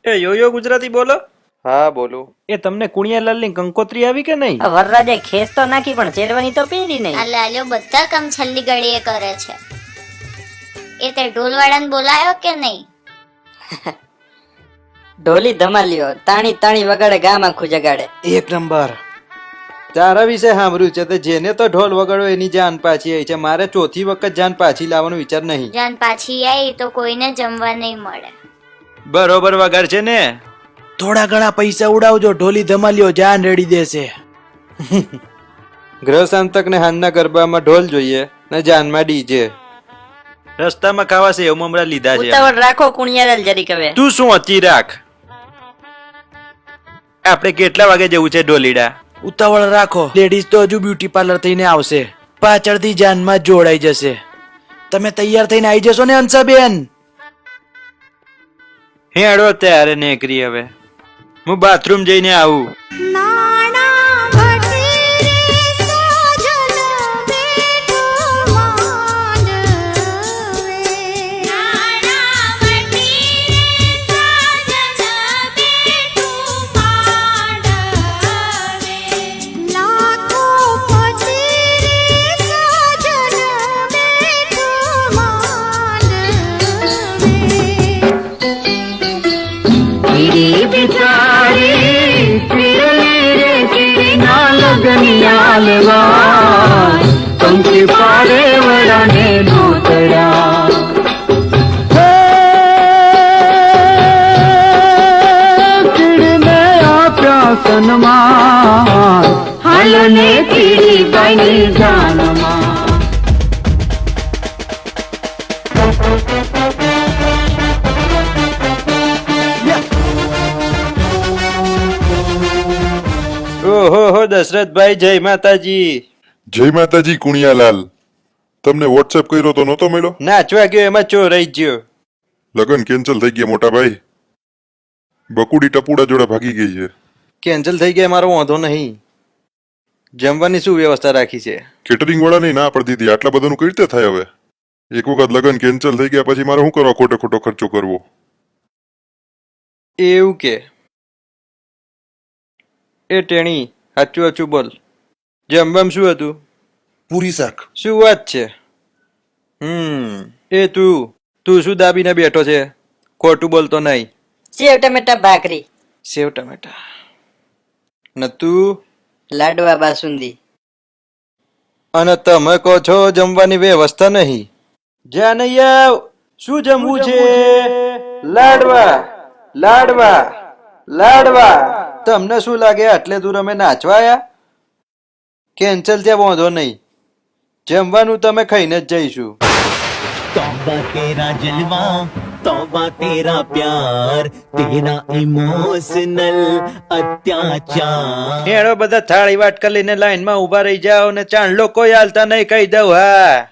એ યો ગુજરાતી બોલો. હા બોલું. એ તમને કુણિયાલાલ ની કંકોત્રી આવી કે નહીં? વરરાજે ખેસ તો નાખી પણ ચેડવાની તો પેરી નહીં. આ લાલ્યો બધા કામ છેલ્લી ઘડીએ કરે છે. એ તે ઢોલવાળાને બોલાયો કે નહીં? ઢોલી ધમાલ્યો તાણી તાણી વગાડે ગામ આખું જગાડે. એક નંબર. તારા વિશે સાંભળ્યું છે તે જેને તો ઢોલ વગાડો એની જાન પાછી આવી છે. મારે ચોથી વખત જાન પાછી લાવવાનો વિચાર નહીં. જાન પાછી આવી તો કોઈને જમવા નહીં મળે. બરોબર વગાડ છે ને? થોડા ઘણા પૈસા ઉડાવજો, ઢોલી ધમાલ્યો જાન રેડી દેશે. ગ્રહ શાંતક ને હાનના ગરબામાં ઢોલ જોઈએ ને જાનમાં ડીજે. રસ્તામાં ખાવા છે એવું મમરા લીધા છે. ઉતાવળ રાખો કુણિયાલાલ જરીક હવે. તું શું હતી રાખ. આપણે કેટલા વાગે જવું છે ઢોલીડા? ઉતાવળ રાખો, લેડીઝ તો હજુ બ્યુટી પાર્લર થઈને આવશે, પાછળથી જાનમાં જોડાઈ જશે. તમે તૈયાર થઈને આવી જશો ને હંસાબેન? હેડો ત્યારે નેકરી હવે. હું બાથરૂમ જઈને આવું. ઓહો દશરથભાઈ, જય માતાજી. જય માતાજી કુણિયાલાલ. તમને વોટ્સએપ કર્યો તો નહોતો મળ્યો? નાચવા ગયો એમાં ચોરાઈ ગયો. લગન કેન્સલ થઈ ગયા મોટા ભાઈ. બકુડી ટપુડા જોડે ભાગી ગઈ છે. કેન્સલ થઈ ગયા મારો વાંધો નહીં. જમવાની શું વ્યવસ્થા રાખી છે? કેટરિંગ વાળાની ના પડતી હતી. આટલા બધાનું કઈ રીતે થાય હવે? એક વખત લગન કેન્સલ થઈ ગયા પછી મારે શું કરવા ખોટો ખોટો ખર્ચો કરવો? એવું કે? એ ટેણી, સાચું સાચું બોલ. જમવામાં શું હતું? પૂરી શાક. શું વાત છે? એ તું શું દાબીને બેઠો છે? ખોટું બોલતો નહીં. સેવ ટમેટા ભાખરી. સેવ ટમેટા ને તું? લાડવા બાસુંદી. અને તમે કહો છો જમવાની વ્યવસ્થા નહીં? જ્યાં નહીં આવ. શું જમવું છે? લાડવા લાડવા લાડવા. તમને શું લાગે આટલે દૂર અમે નાચવા આયા? કેન્સલ ત્યાં વાંધો નહીં. જમવાનું તમે ખાઈને જ જઈશું. तौबा तेरा जलवा, तौबा तेरा प्यार, तेरा इमोशनल અત્યાચાર. હેડો બધા થાળી વાટકા લઈને લાઈનમાં ઉભા રહી જાઓ ને ચાંદલો કોઈ હાલતા નહીં કહી દઉં. હા